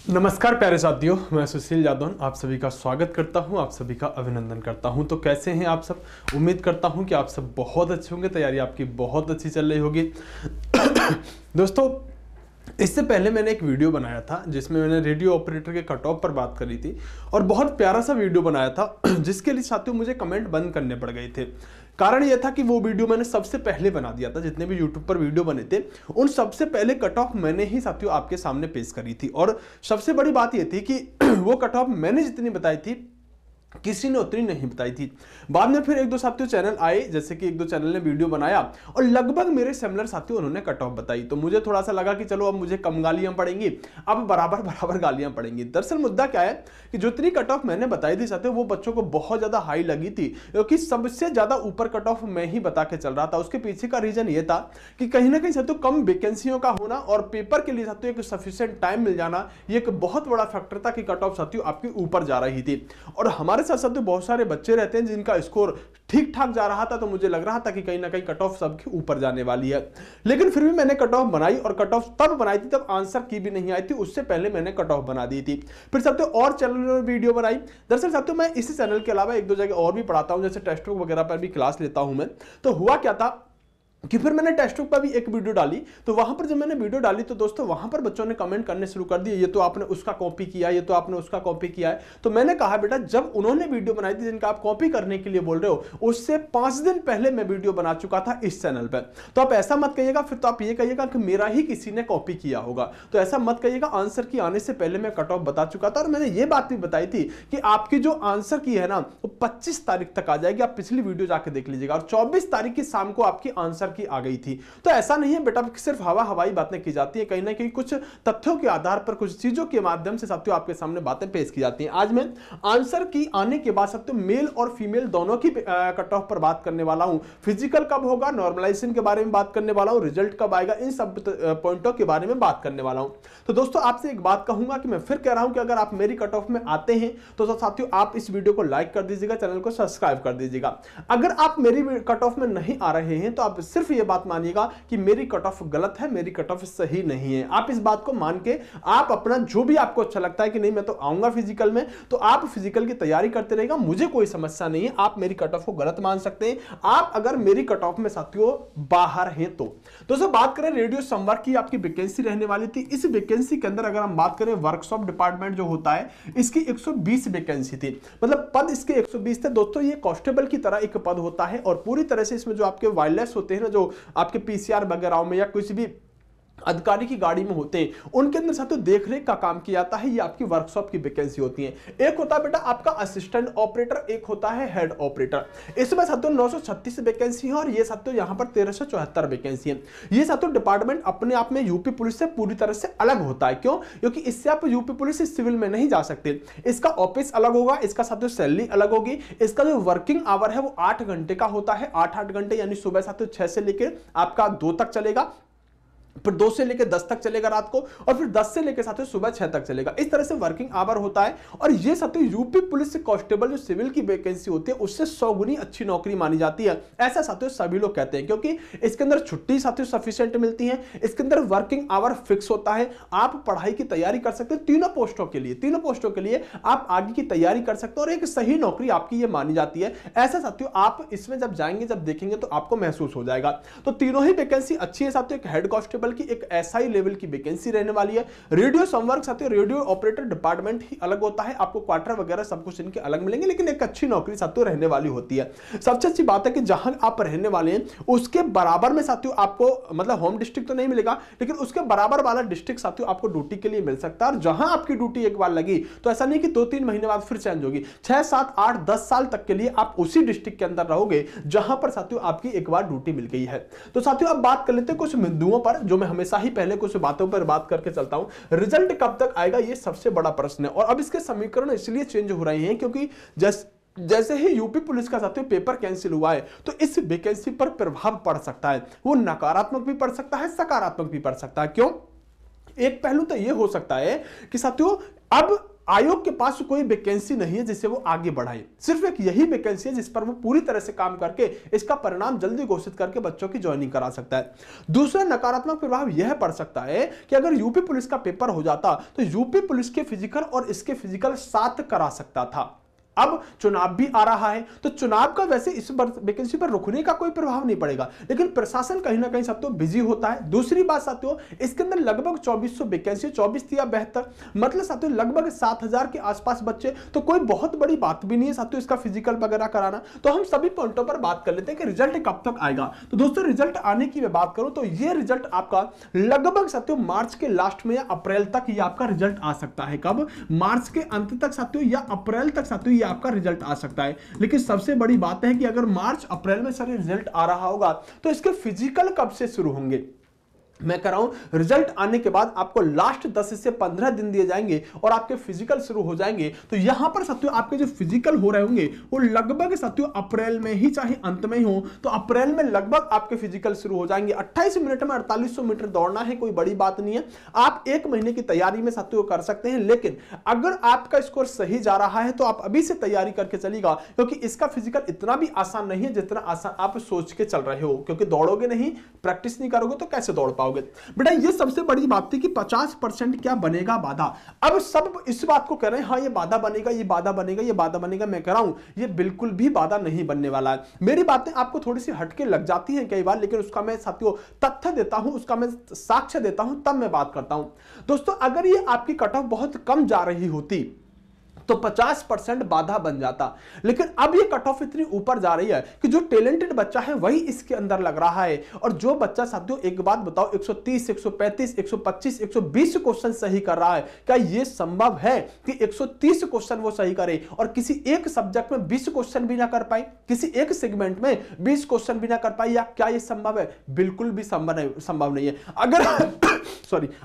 नमस्कार प्यारे साथियों, मैं सुशील यादव आप सभी का स्वागत करता हूं, आप सभी का अभिनंदन करता हूं। तो कैसे हैं आप सब? उम्मीद करता हूं कि आप सब बहुत अच्छे होंगे, तैयारी आपकी बहुत अच्छी चल रही होगी। दोस्तों, इससे पहले मैंने एक वीडियो बनाया था जिसमें मैंने रेडियो ऑपरेटर के कट ऑफ पर बात करी थी और बहुत प्यारा सा वीडियो बनाया था जिसके लिए साथियों मुझे कमेंट बंद करने पड़ गए थे। कारण यह था कि वो वीडियो मैंने सबसे पहले बना दिया था। जितने भी यूट्यूब पर वीडियो बने थे उन सबसे पहले कट ऑफ मैंने ही साथियों आपके सामने पेश करी थी। और सबसे बड़ी बात यह थी कि वो कट ऑफ मैंने जितनी बताई थी किसी ने उतनी नहीं बताई थी। बाद में फिर एक दो साथियों चैनल आए, जैसे कि एक दो चैनल ने वीडियो बनाया और लगभग मेरे सिमिलर साथियों उन्होंने कट ऑफ बताई। तो मुझे थोड़ा सा लगा कि चलो अब मुझे कम गालियां पड़ेंगी, अब बराबर बराबर गालियां पड़ेंगी। दरअसल मुद्दा क्या है कि जितनी कट ऑफ मैंने बताई थी साथियों वो बच्चों को बहुत ज्यादा हाई लगी थी, क्योंकि सबसे ज्यादा ऊपर कट ऑफ मैं ही बता के चल रहा था। उसके पीछे का रीजन ये था कि कहीं ना कहीं साथियों कम वैकेंसियों का होना और पेपर के लिए साथियों एक सफिशिएंट टाइम मिल जाना, ये एक बहुत बड़ा फैक्टर था कि कट ऑफ साथियों आपकी ऊपर जा रही थी। और हमारे साथ साथियों बहुत सारे बच्चे रहते हैं जिनका स्कोर ठीक ठाक जा रहा था, तो मुझे लग रहा था कि कहीं ना कहीं कट ऑफ सबके ऊपर जाने वाली है। लेकिन फिर भी मैंने कट ऑफ बनाई और कट ऑफ तब बनाई थी तब आंसर की भी नहीं आई थी, उससे पहले मैंने कट ऑफ बना दी थी। फिर साथियों और चैनल में वीडियो बनाई। दरअसल साथियों मैं इसी चैनल के अलावा एक दो जगह और भी पढ़ाता हूं, जैसे टेक्स्ट बुक वगैरह पर भी क्लास लेता हूं मैं। तो हुआ क्या था कि फिर मैंने टेक्स्ट बुक पर भी एक वीडियो डाली। तो वहां पर जब मैंने वीडियो डाली तो दोस्तों वहां पर बच्चों ने कमेंट करने शुरू कर दिए, ये तो आपने उसका कॉपी किया, ये तो आपने उसका कॉपी किया है। तो मैंने कहा बेटा, जब उन्होंने वीडियो बनाई थी जिनका आप कॉपी करने के लिए बोल रहे हो, उससे 5 दिन पहले मैं वीडियो बना चुका था इस चैनल पर। तो आप ऐसा मत कहिएगा, फिर तो आप ये कहिएगा कि मेरा ही किसी ने कॉपी किया होगा। तो ऐसा मत कहिएगा, आंसर की आने से पहले मैं कट ऑफ बता चुका था। और मैंने ये बात भी बताई थी कि आपकी जो आंसर की है ना वो 25 तारीख तक आ जाएगी। आप पिछली वीडियो जाके देख लीजिएगा। और 24 तारीख की शाम को आपकी आंसर की आ गई थी। तो ऐसा नहीं है बेटा कि सिर्फ हवाई बातें की जाती है, कहीं ना कहीं कुछ तथ्यों के आधार पर, कुछ चीजों के माध्यम से साथियों आपके सामने बातें पेश की जाती हैं। आज मैं आंसर की आने के बाद साथियों मेल और फीमेल दोनों की कट ऑफ पर बात करने वाला हूं। फिजिकल कब होगा, नॉर्मलाइजेशन के बारे में बात करने वाला हूं, रिजल्ट कब आएगा, इन सब पॉइंटों के बारे में बात करने वाला हूं। तो दोस्तों आपसे एक बात कहूंगा कि मैं फिर कह रहा हूं कि अगर आप मेरी कट ऑफ में आते हैं तो साथियों आप इस वीडियो को लाइक कर दीजिएगा, चैनल को सब्सक्राइब कर दीजिएगा। अगर आप मेरी कट ऑफ में नहीं आ रहे हैं तो आप सिर्फ ये बात मानिएगा कि मेरी कट ऑफ गलत है, मेरी कट ऑफ सही नहीं है। आप इस बात को मान के आप अपना जो भी आपको अच्छा लगता है कि नहीं मैं तो आऊंगा फिजिकल में, तो आप फिजिकल की तैयारी करते रहेगा, मुझे कोई समस्या नहीं है। आप मेरी कट ऑफ को गलत मान सकते हैं, आप अगर मेरी कट ऑफ में साथियों बाहर हैं तो। दोस्तों बात करें रेडियो संवर्ग की, आपकी वैकेंसी रहने वाली थी। इस वैकेंसी के अंदर अगर हम बात करें वर्कशॉप डिपार्टमेंट जो होता है, इसकी 120 वैकेंसी थी, मतलब पद इसके 120 थे। दोस्तों ये कांस्टेबल की तरह एक पद होता है और पूरी तरह से इसमें जो आपके वायरलेस होते हैं ना, जो आपके पीसीआर वगैरह में या कुछ भी अधिकारी की गाड़ी में होते हैं, उनके अंदर साथियों देखरेख का काम किया जाता है। ये आपकी वर्कशॉप की वैकेंसी होती है। एक होता है बेटा आपका असिस्टेंट ऑपरेटर, एक होता है हेड ऑपरेटर। इसमें साथियों 936 वैकेंसी है और ये साथियों यहां पर 1374 वैकेंसी है। ये साथियों डिपार्टमेंट अपने आप में यूपी पुलिस से पूरी तरह से अलग होता है। क्यों? क्योंकि इससे आप यूपी पुलिस से सिविल में नहीं जा सकते। इसका ऑफिस अलग होगा, इसका साथियों सैलरी अलग होगी, इसका जो वर्किंग आवर है वो 8 घंटे का होता है। 8 घंटे यानी सुबह साथियों 6 से लेकर आपका 2 तक चलेगा, फिर 2 से लेकर 10 तक चलेगा रात को, और फिर 10 से लेकर साथियों सुबह 6 तक चलेगा। इस तरह से वर्किंग आवर होता है। और ये साथियों यूपी पुलिस से कांस्टेबल जो सिविल की वैकेंसी होती है उससे 100 गुनी अच्छी नौकरी मानी जाती है, ऐसा साथियों सभी लोग कहते हैं। क्योंकि इसके अंदर छुट्टी साथियों सफिशिएंट मिलती है, इसके अंदर वर्किंग आवर फिक्स होता है, आप पढ़ाई की तैयारी कर सकते हो। तीनों पोस्टों के लिए आप आगे की तैयारी कर सकते हो और एक सही नौकरी आपकी ये मानी जाती है। ऐसा साथियों आप इसमें जब जाएंगे, जब देखेंगे तो आपको महसूस हो जाएगा। तो तीनों ही वैकेंसी अच्छी है साथियों। एक हेड कांस्टेबल की, एक एसआई लेवल की वैकेंसी रहने वाली है। रेडियो संवर्ग साथियों रेडियो ऑपरेटर डिपार्टमेंट ही अलग होता है, आपको क्वार्टर वगैरह सब कुछ इनके अलग मिलेंगे, लेकिन एक अच्छी नौकरी साथियों रहने वाली होती है। सबसे अच्छी बात है कि जहां आप रहने वाले हैं उसके बराबर में साथियों आपको, मतलब होम डिस्ट्रिक्ट तो नहीं मिलेगा, लेकिन उसके बराबर वाला डिस्ट्रिक्ट साथियों आपको ड्यूटी के लिए मिल सकता है। और जहां आपकी ड्यूटी एक बार लगी तो ऐसा नहीं कि 2-3 महीने बाद फिर चेंज होगी, 6, 7, 8, 10 साल तक के लिए आप उसी डिस्ट्रिक्ट के अंदर रहोगे जहां पर साथियों आपकी एक बार ड्यूटी मिल गई है। तो साथियों अब बात कर लेते हैं कुछ बिंदुओं पर जो मैं हमेशा ही पहले कुछ बातों पर बात करके चलता हूं। रिजल्ट कब तक आएगा ये सबसे बड़ा प्रश्न है। और अब इसके समीकरण इसलिए चेंज हो रहे हैं क्योंकि जैसे ही यूपी पुलिस का साथियों पेपर कैंसिल हुआ है तो इस वैकेंसी पर प्रभाव पड़ सकता है। वो नकारात्मक भी पड़ सकता है, सकारात्मक भी पड़ सकता है। क्यों? एक पहलू तो यह हो सकता है कि साथियों अब आयोग के पास कोई वैकेंसी नहीं है जिसे वो आगे बढ़ाए, सिर्फ एक यही वैकेंसी है जिस पर वो पूरी तरह से काम करके इसका परिणाम जल्दी घोषित करके बच्चों की ज्वाइनिंग करा सकता है। दूसरा नकारात्मक प्रभाव यह पड़ सकता है कि अगर यूपी पुलिस का पेपर हो जाता तो यूपी पुलिस के फिजिकल और इसके फिजिकल साथ करा सकता था। अब चुनाव भी आ रहा है तो चुनाव का वैसे इस वैकेंसी पर रुकने का कोई प्रभाव नहीं पड़ेगा, लेकिन प्रशासन कहीं ना कहीं साथियों बिजी होता है। दूसरी बात साथियों, इसके अंदर लगभग 2400 वैकेंसी, 24 या 72, मतलब साथियों लगभग 7000 के आसपास बच्चे, तो कोई बहुत बड़ी बात भी नहीं है साथियों इसका फिजिकल वगैरह कराना। तो हम सभी पॉइंटों पर बात कर लेते हैं कि रिजल्ट कब तक आएगा। तो दोस्तों रिजल्ट आने की मैं बात करूं तो यह रिजल्ट आपका लगभग साथियों मार्च के लास्ट में या अप्रैल तक ये आपका रिजल्ट आ सकता है। कब? मार्च के अंत तक साथियों या अप्रैल तक साथियों आपका रिजल्ट आ सकता है। लेकिन सबसे बड़ी बात है कि अगर मार्च अप्रैल में सर रिजल्ट आ रहा होगा तो इसके फिजिकल कब से शुरू होंगे? मैं कह रहा हूं रिजल्ट आने के बाद आपको लास्ट 10 से 15 दिन दिए जाएंगे और आपके फिजिकल शुरू हो जाएंगे। तो यहां पर साथियों आपके जो फिजिकल हो रहे होंगे वो लगभग साथियों अप्रैल में ही, चाहे अंत में ही हो तो अप्रैल में लगभग आपके फिजिकल शुरू हो जाएंगे। 28 मिनट में 4800 मीटर दौड़ना है, कोई बड़ी बात नहीं है। आप 1 महीने की तैयारी में साथियों कर सकते हैं, लेकिन अगर आपका स्कोर सही जा रहा है तो आप अभी से तैयारी करके चलिएगा, क्योंकि इसका फिजिकल इतना भी आसान नहीं है जितना आसान आप सोच के चल रहे हो। क्योंकि दौड़ोगे नहीं, प्रैक्टिस नहीं करोगे तो कैसे दौड़ पाओगे? बेटा ये सबसे बड़ी बात थी कि 50% क्या बनेगा बाधा। अब सब इस बात को कह रहे हैं हाँ ये बाधा बनेगा, ये बाधा बनेगा, ये बाधा बनेगा। मैं कह रहा हूं ये बिल्कुल भी बाधा नहीं बनने वाला है। मेरी बातें आपको थोड़ी सी हटके लग जाती हैं कई बार, लेकिन उसका मैं साथियों तथ्य देता हूं, उसका मैं साक्ष्य देता हूं, तब मैं बात करता हूं। दोस्तों अगर ये आपकी कट ऑफ बहुत कम जा रही होती तो 50% बाधा बन जाता, लेकिन अब ये कट ऑफ इतनी ऊपर जा रही है कि जो टैलेंटेड बच्चा है वही इसके अंदर लग रहा है। और जो बच्चा साथियों एक बात बताओ 130, 135, 125, 120 क्वेश्चन सही कर रहा है, क्या ये संभव है कि 130 क्वेश्चन वो सही करे और किसी एक सब्जेक्ट में 20 क्वेश्चन भी ना कर पाए, किसी एक सेगमेंट में 20 क्वेश्चन भी ना कर पाए? या क्या ये संभव है? बिल्कुल भी संभव नहीं है।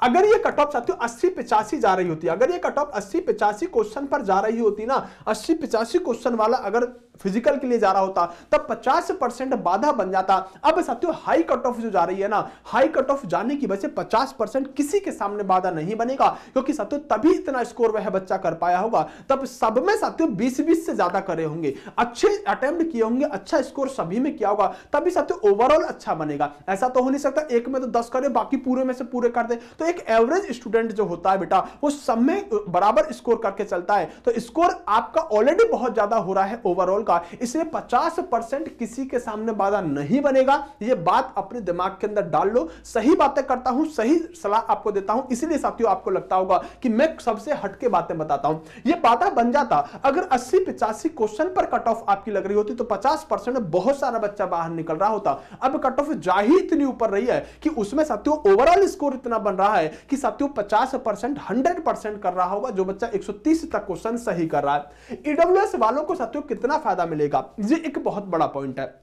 अगर ये कट ऑफ साथियों 80-85 जा रही होती, अगर ये कट ऑफ 80-85 क्वेश्चन पर जा रही होती ना, 80-85 क्वेश्चन वाला अगर फिजिकल के लिए जा रहा होता तब 50% बाधा बन जाता। अब साथियों हाई कट ऑफ जो जा रही है ना, हाई कट ऑफ जाने की वजह से 50% किसी के सामने बाधा नहीं बनेगा, क्योंकि साथियों तभी इतना स्कोर वह बच्चा कर पाया होगा, तब सब में साथियों 20-20 से ज्यादा करे होंगे, अच्छे अटेम्प्ट किए होंगे, अच्छा स्कोर सभी में किया होगा, तभी साथियों ओवरऑल अच्छा बनेगा। ऐसा तो हो नहीं सकता एक में तो 10 करे बाकी पूरे में से पूरे कर दे। तो एक एवरेज स्टूडेंट जो होता है बेटा वो सब में बराबर स्कोर करके चलता है। तो स्कोर आपका ऑलरेडी बहुत ज्यादा हो रहा है ओवरऑल का, इसलिए 50% किसी के सामने बाधा नहीं बनेगा। ये बात अपने दिमाग के अंदर डाल लो। सही बातें करता हूं, सही सलाह आपको देता हूं, इसलिए साथियों आपको लगता होगा कि मैं सबसे हटके बातें बताता हूं। ये बाधा बन जाता अगर 80-85 क्वेश्चन पर कट ऑफ आपकी लग रही होती तो 50% में बहुत सारा बच्चा बाहर निकल रहा होता। अब कट ऑफ जा ही इतनी ऊपर रही है कि उसमें साथियों ओवरऑल स्कोर इतना बन रहा है कि साथियों 50% 100% कर रहा होगा जो बच्चा 130 तक क्वेश्चन सही कर रहा है। ईडब्ल्यूएस वालों को साथियों कितना फायदा मिलेगा, ये एक बहुत बड़ा पॉइंट है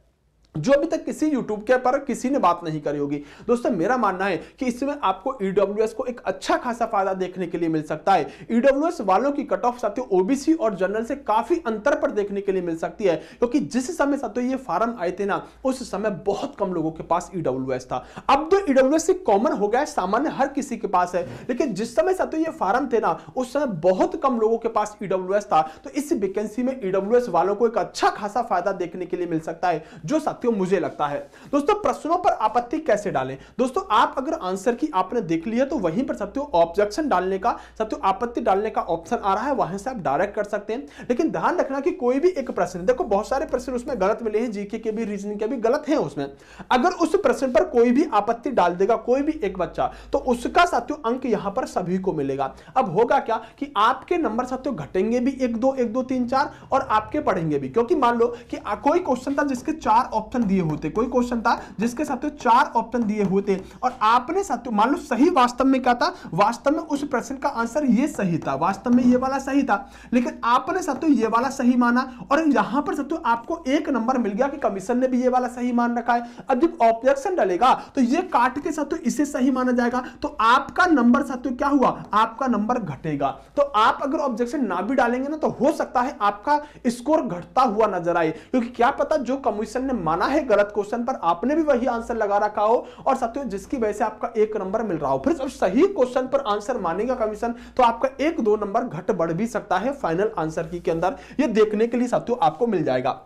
जो अभी तक किसी यूट्यूब के पर किसी ने बात नहीं करी होगी। दोस्तों मेरा मानना है कि इसमें आपको ईडब्ल्यूएस को एक अच्छा खासा फायदा देखने के लिए मिल सकता है। ईडब्ल्यूएस वालों की कट ऑफ साथियों ओबीसी और जनरल से काफी अंतर पर देखने के लिए मिल सकती है, क्योंकि जिस समय साथियों ये फार्म आए थे ना उस समय बहुत कम लोगों के पास ईडब्ल्यूएस था। अब तो ईडब्ल्यूएस से कॉमन हो गया, सामान्य हर किसी के पास है, लेकिन जिस समय साथियों ये फार्म थे ना उस समय बहुत कम लोगों के पास ईडब्ल्यूएस था। तो इस वैकेंसी में ईडब्ल्यूएस वालों को एक अच्छा खासा फायदा देखने के लिए मिल सकता है, जो मुझे लगता है। दोस्तों प्रश्नों पर आपत्ति कैसे डालें? दोस्तों आप अगर आंसर की आपने देख लिया तो वहीं पर साथियों ऑब्जेक्शन डालने का, साथियों आपत्ति डालने का ऑप्शन आ रहा है, वहां से आप डायरेक्ट कर सकते हैं। लेकिन ध्यान रखना कि कोई भी एक प्रश्न, देखो बहुत सारे प्रश्न उसमें गलत मिले हैं, जीके के भी रीजनिंग के भी गलत हैं उसमें। अगर उस प्रश्न पर कोई भी आपत्ति डाल देगा कोई भी एक बच्चा तो उसका साथियों अंक यहां पर सभी को मिलेगा। अब होगा क्या कि आपके नंबर साथियों घटेंगे भी 1 2 1 2 3 4 और आपके पढ़ेंगे भी, क्योंकि मान लो कि कोई क्वेश्चन था जिसके 4 ऑप्शन दिए होते, कोई क्वेश्चन था जिसके साथियों 4 ऑप्शन दिए हुए थे और आपने साथियों मान लो सही वास्तव में क्या था, वास्तव में उस प्रश्न का आंसर ये सही था, वास्तव में ये वाला सही था, लेकिन आपने साथियों ये वाला सही माना और यहां पर साथियों आपको 1 नंबर मिल गया कि कमीशन ने भी ये वाला सही मान रखा है। अब जब ऑब्जेक्शन डालेगा तो ये काट के साथियों इसे सही माना जाएगा, तो आपका नंबर साथियों क्या हुआ, आपका नंबर घटेगा। तो आप अगर ऑब्जेक्शन ना भी डालेंगे ना तो हो सकता है आपका स्कोर घटता हुआ नजर आए, क्योंकि क्या पता जो कमीशन ने माना लगाना है गलत क्वेश्चन पर, आपने भी वही आंसर लगा रखा हो और साथियों जिसकी वजह से आपका 1 नंबर मिल रहा हो। फिर जब सही क्वेश्चन पर आंसर मानेगा कमीशन तो आपका 1-2 नंबर घट बढ़ भी सकता है फाइनल आंसर की के अंदर। यह देखने के लिए साथियों आपको मिल जाएगा।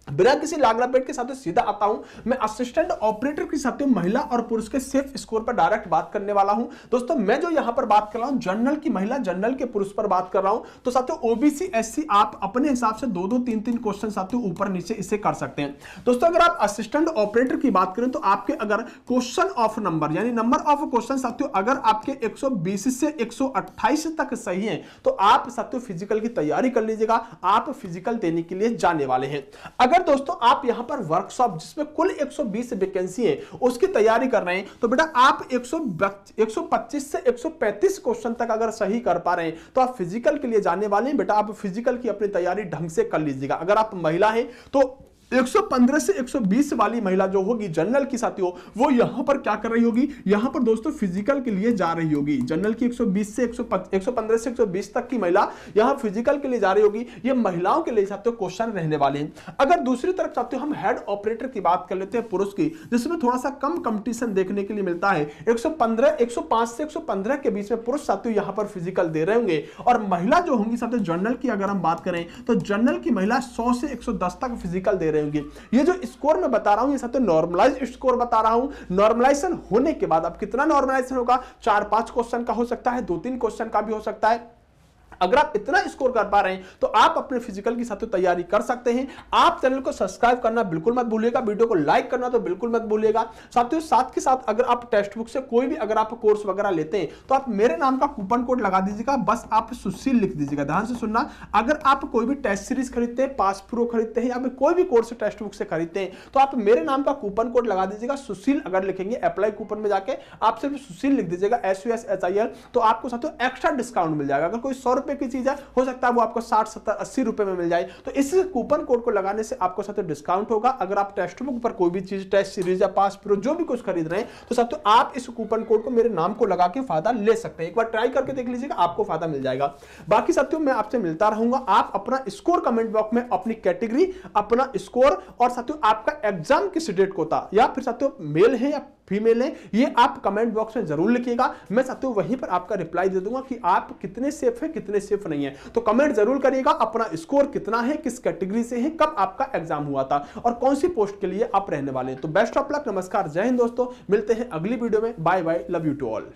बिना किसी लाग लपेट के साथ सीधा आता हूं मैं असिस्टेंट ऑपरेटर की साथियों महिला और पुरुष के सेफ स्कोर पर डायरेक्ट बात करने वाला हूं। दोस्तों मैं जो यहां पर बात कर रहा हूं जनरल की महिला, जनरल के पुरुष पर बात कर रहा हूं। तो साथियों ओबीसी एससी आप अपने हिसाब से 2-2 3-3 क्वेश्चन साथियों ऊपर नीचे इसे कर सकते हैं। दोस्तों अगर आप असिस्टेंट ऑपरेटर की बात करें तो आपके अगर क्वेश्चन ऑफ नंबर यानी नंबर ऑफ क्वेश्चन साथियों अगर आपके 120 से 128 तक सही है तो आप साथियों फिजिकल की तैयारी कर लीजिएगा, आप फिजिकल देने के लिए जाने वाले हैं। अगर दोस्तों आप यहां पर वर्कशॉप जिसमें कुल 120 वैकेंसी है उसकी तैयारी कर रहे हैं तो बेटा आप 125 से 135 क्वेश्चन तक अगर सही कर पा रहे हैं तो आप फिजिकल के लिए जाने वाले हैं। बेटा आप फिजिकल की अपनी तैयारी ढंग से कर लीजिएगा। अगर आप महिला हैं तो 115 से 120 वाली महिला जो होगी जनरल की साथियों वो यहां पर क्या कर रही होगी, यहां पर दोस्तों फिजिकल के लिए जा रही होगी। जनरल की 120 से 115 से 120 तक की महिला यहां फिजिकल के लिए जा रही होगी। ये महिलाओं के लिए साथियों क्वेश्चन रहने वाले हैं। अगर दूसरी तरफ साथियों हम हेड ऑपरेटर की बात कर लेते हैं पुरुष की, जिसमें थोड़ा सा कम कंपटीशन देखने के लिए मिलता है। 105 से 115 के बीच में पुरुष साथियों यहां पर फिजिकल दे रहे होंगे और महिला जो होंगी साथियों जनरल की अगर हम बात करें तो जनरल की महिला 100 से 110 तक फिजिकल दे रहे होंगे। ये जो स्कोर मैं बता रहा हूं ये साथियों नॉर्मलाइज स्कोर बता रहा हूं। नॉर्मलाइजेशन होने के बाद अब कितना नॉर्मलाइजेशन होगा, 4-5 क्वेश्चन का हो सकता है, 2-3 क्वेश्चन का भी हो सकता है। अगर आप इतना स्कोर कर पा रहे हैं तो आप अपने फिजिकल की साथियों तैयारी कर सकते हैं। आप चैनल को सब्सक्राइब करना बिल्कुल मत भूलिएगा, वीडियो को लाइक करना तो बिल्कुल मत भूलिएगा। साथियों साथ के साथ अगर आप टेक्स्ट बुक से कोई भी अगर आप कोर्स वगैरह लेते हैं तो आप मेरे नाम का कूपन कोड लगा दीजिएगा, बस आप सुशील लिख दीजिएगा। ध्यान से सुनना, अगर आप कोई भी टेस्ट सीरीज खरीदते हैं, पास प्रो खरीदते हैं या फिर कोई भी कोर्स टेक्स्ट बुक से खरीदते हैं तो आप मेरे नाम का कूपन कोड लगा दीजिएगा सुशील। अगर लिखेंगे अप्लाई कूपन में जाके आप सिर्फ सुशील लिख दीजिएगा SUSHIL तो आपको साथियों एक्स्ट्रा डिस्काउंट मिल जाएगा। अगर कोई 100 रुपए की चीज है हो सकता है वो आपको 60, 70, 80 रुपए में मिल जाए। तो इस कूपन कोड को लगाने से आपको साथियों डिस्काउंट होगा। अगर आप टेक्स्ट बुक पर कोई भी चीज, टेस्ट सीरीज या पास प्रो जो भी कुछ खरीद रहे हैं तो साथियों आप इस कूपन कोड को मेरे नाम को लगा के फायदा ले सकते हैं। एक बार ट्राई करके देख लीजिएगा, आपको फायदा मिल जाएगा। बाकी साथियों मैं आपसे मिलता रहूंगा। आप अपना स्कोर कमेंट बॉक्स में अपनी कैटेगरी, अपना स्कोर और साथियों आपका एग्जाम किस डेट को था या फिर साथियों मेल है या फीमेल है ये आप कमेंट बॉक्स में जरूर लिखिएगा। मैं साथियों वहीं पर आपका रिप्लाई दे दूंगा कि आप कितने सेफ है कितने सेफ नहीं है। तो कमेंट जरूर करिएगा अपना स्कोर कितना है, किस कैटेगरी से है, कब आपका एग्जाम हुआ था और कौन सी पोस्ट के लिए आप रहने वाले हैं। तो बेस्ट ऑफ लक, नमस्कार, जय हिंद दोस्तों। मिलते हैं अगली वीडियो में। Bye bye, love you to all.